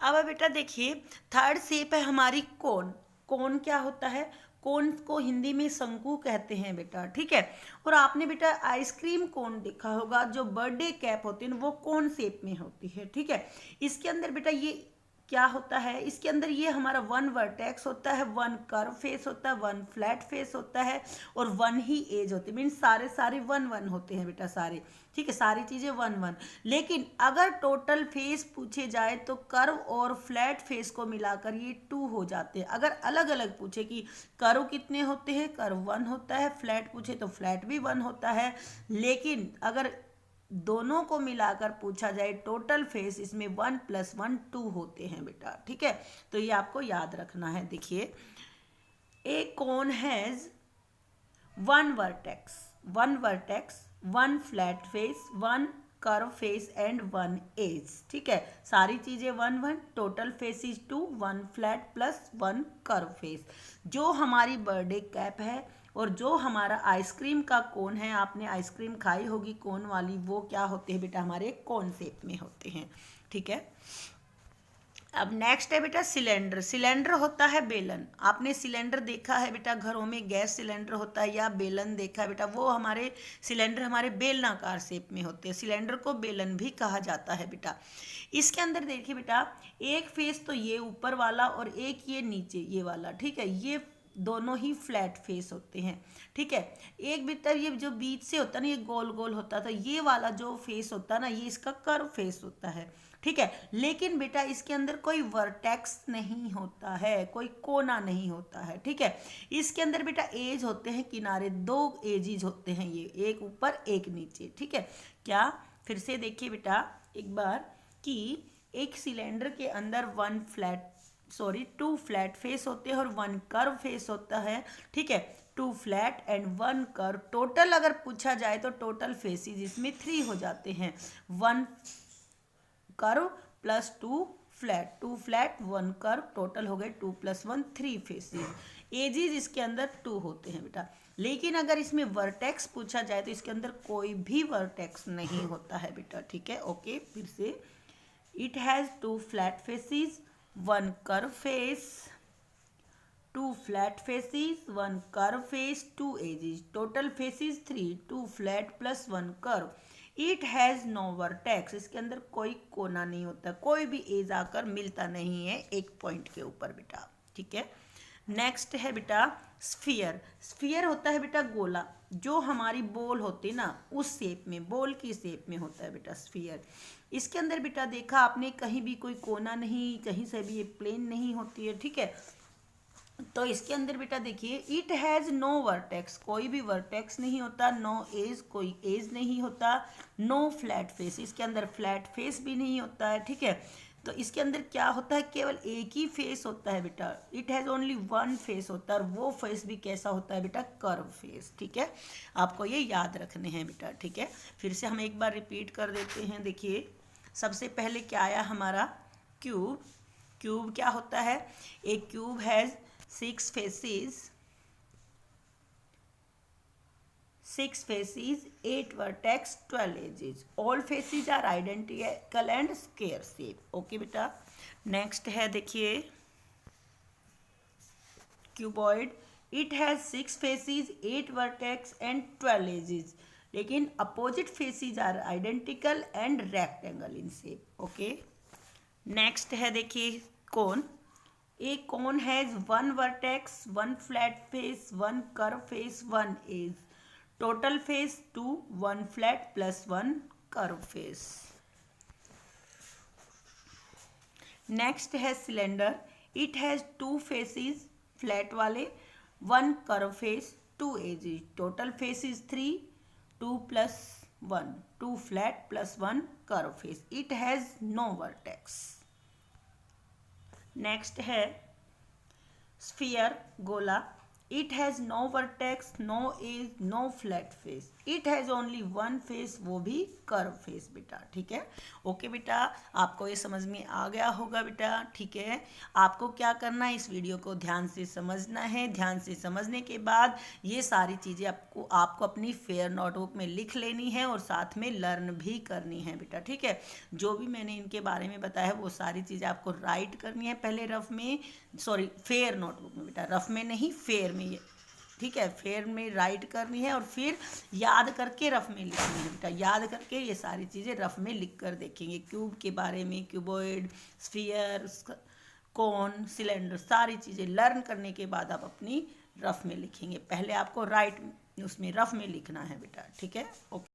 अब बेटा देखिए, थर्ड शेप है हमारी कोन। कोन क्या होता है? कोन को हिंदी में शंकु कहते हैं बेटा, ठीक है। और आपने बेटा आइसक्रीम कोन देखा होगा, जो बर्थडे कैप होती है ना, वो कोन शेप में होती है, ठीक है। इसके अंदर बेटा ये क्या होता है, इसके अंदर ये हमारा वन वर्टेक्स होता है, वन कर्व फेस होता है, वन फ्लैट फेस होता है, और वन ही एज होती है। मीन्स सारे सारे वन वन होते हैं बेटा, सारे, ठीक है, सारी चीज़ें वन वन। लेकिन अगर टोटल फेस पूछे जाए तो कर्व और फ्लैट फेस को मिलाकर ये टू हो जाते हैं। अगर अलग अलग पूछे कि कर्व कितने होते हैं, कर्व वन होता है, फ्लैट पूछे तो फ्लैट भी वन होता है। लेकिन अगर दोनों को मिलाकर पूछा जाए टोटल फेस, इसमें 1 + 1 2 होते हैं बेटा, ठीक है। तो ये आपको याद रखना है। देखिए, A cone has one vertex, one flat face, one curve face and one edge, ठीक है। सारी चीजें one one, total face is 2, one flat plus one curve face. जो हमारी बर्थडे कैप है और जो हमारा आइसक्रीम का कोन है, आपने आइसक्रीम खाई होगी कोन वाली, वो क्या होते हैं बेटा, हमारे कोन शेप में होते हैं, ठीक है। अब नेक्स्ट है बेटा सिलेंडर। सिलेंडर होता है बेलन। आपने सिलेंडर देखा है बेटा, घरों में गैस सिलेंडर होता है, या बेलन देखा है बेटा, वो हमारे सिलेंडर हमारे बेलनाकार शेप में होते हैं। सिलेंडर को बेलन भी कहा जाता है बेटा। इसके अंदर देखिए बेटा, एक फेस तो ये ऊपर वाला और एक ये नीचे ये वाला, ठीक है। ये दोनों ही फ्लैट फेस होते हैं, ठीक है। एक बेटा ये जो बीच से होता है ना, ये गोल गोल होता था, ये वाला जो फेस होता है ना, ये इसका कर्व फेस होता है, ठीक है। लेकिन बेटा इसके अंदर कोई वर्टेक्स नहीं होता है, कोई कोना नहीं होता है, ठीक है। इसके अंदर बेटा एज होते हैं किनारे, दो एजेस होते हैं, ये एक ऊपर एक नीचे, ठीक है। क्या, फिर से देखिए बेटा एक बार, कि एक सिलेंडर के अंदर टू फ्लैट फेस होते हैं और वन कर्व फेस होता है, ठीक है। Two flat and one curve, total अगर पूछा जाए तो टोटल फेसिस इसमें 3 हो जाते हैं। One curve plus two flat one curve, total हो गए 2 + 1 3 फेसिस। एजिज इसके अंदर 2 होते हैं बेटा। लेकिन अगर इसमें वर्टेक्स पूछा जाए तो इसके अंदर कोई भी वर्टेक्स नहीं होता है बेटा, ठीक है। ओके, फिर से, it has 2 flat faces, one curve face, 2 flat faces, one curve face, 2 edges, total faces 3, 2 flat plus 1 curve. It has no vertex, इसके अंदर कोई कोना नहीं होता, कोई भी एज आकर मिलता नहीं है एक पॉइंट के ऊपर बेटा, ठीक है। नेक्स्ट है बेटा स्फीयर। स्फीयर होता है बेटा गोला, जो हमारी बॉल होती है ना, उस शेप में, बॉल की शेप में होता है बेटा स्फीयर। इसके अंदर बेटा देखा आपने, कहीं भी कोई कोना नहीं, कहीं से भी ये प्लेन नहीं होती है, ठीक है। तो इसके अंदर बेटा देखिए, इट हैज़ नो वर्टेक्स, कोई भी वर्टेक्स नहीं होता, नो एज, कोई एज नहीं होता, नो फ्लैट फेस, इसके अंदर फ्लैट फेस भी नहीं होता है, ठीक है। तो इसके अंदर क्या होता है, केवल एक ही फेस होता है बेटा, it has only one face होता है, और वो फेस भी कैसा होता है बेटा, कर्व फेस, ठीक है। आपको ये याद रखने हैं बेटा, ठीक है। फिर से हम एक बार रिपीट कर देते हैं। देखिए, सबसे पहले क्या आया हमारा, क्यूब। क्यूब क्या होता है, एक cube has 6 faces, 8 vertex, 12 edges. All faces are identical and square shape. Okay बेटा, नेक्स्ट है देखिए cuboid. It has 6 faces, 8 vertex and 12 edges. लेकिन opposite faces are identical and rectangle in shape, okay. Next है देखिए कोन। A cone has 1 vertex, 1 flat face, 1 curve face, 1 edge. Total face 2, 1 flat plus 1 curve face. Next है cylinder. It has 2 faces, flat वाले, 1 curve face, 2 edges. Total face is 3, 2 plus 1, 2 flat plus 1 curve face. It has no vertex. Next है sphere गोला। It has no vertex, no edge, no flat face. It has only one face, वो भी curve face बेटा, ठीक है। Okay बेटा, आपको ये समझ में आ गया होगा बेटा, ठीक है। आपको क्या करना है, इस वीडियो को ध्यान से समझना है। ध्यान से समझने के बाद ये सारी चीज़ें आपको अपनी फेयर नोटबुक में लिख लेनी है और साथ में लर्न भी करनी है बेटा, ठीक है। जो भी मैंने इनके बारे में बताया है वो सारी चीज़ें आपको राइट करनी है पहले रफ में, सॉरी फेयर नोटबुक में बेटा, रफ में नहीं फेयर में, ये ठीक है, फेयर में राइट करनी है और फिर याद करके रफ में लिखनी है बेटा। याद करके ये सारी चीज़ें रफ में लिख कर देखेंगे, क्यूब के बारे में, क्यूबॉइड, स्फीयर, कोन, सिलेंडर, सारी चीज़ें लर्न करने के बाद आप अपनी रफ में लिखेंगे। पहले आपको राइट उसमें रफ में लिखना है बेटा, ठीक है। ओके।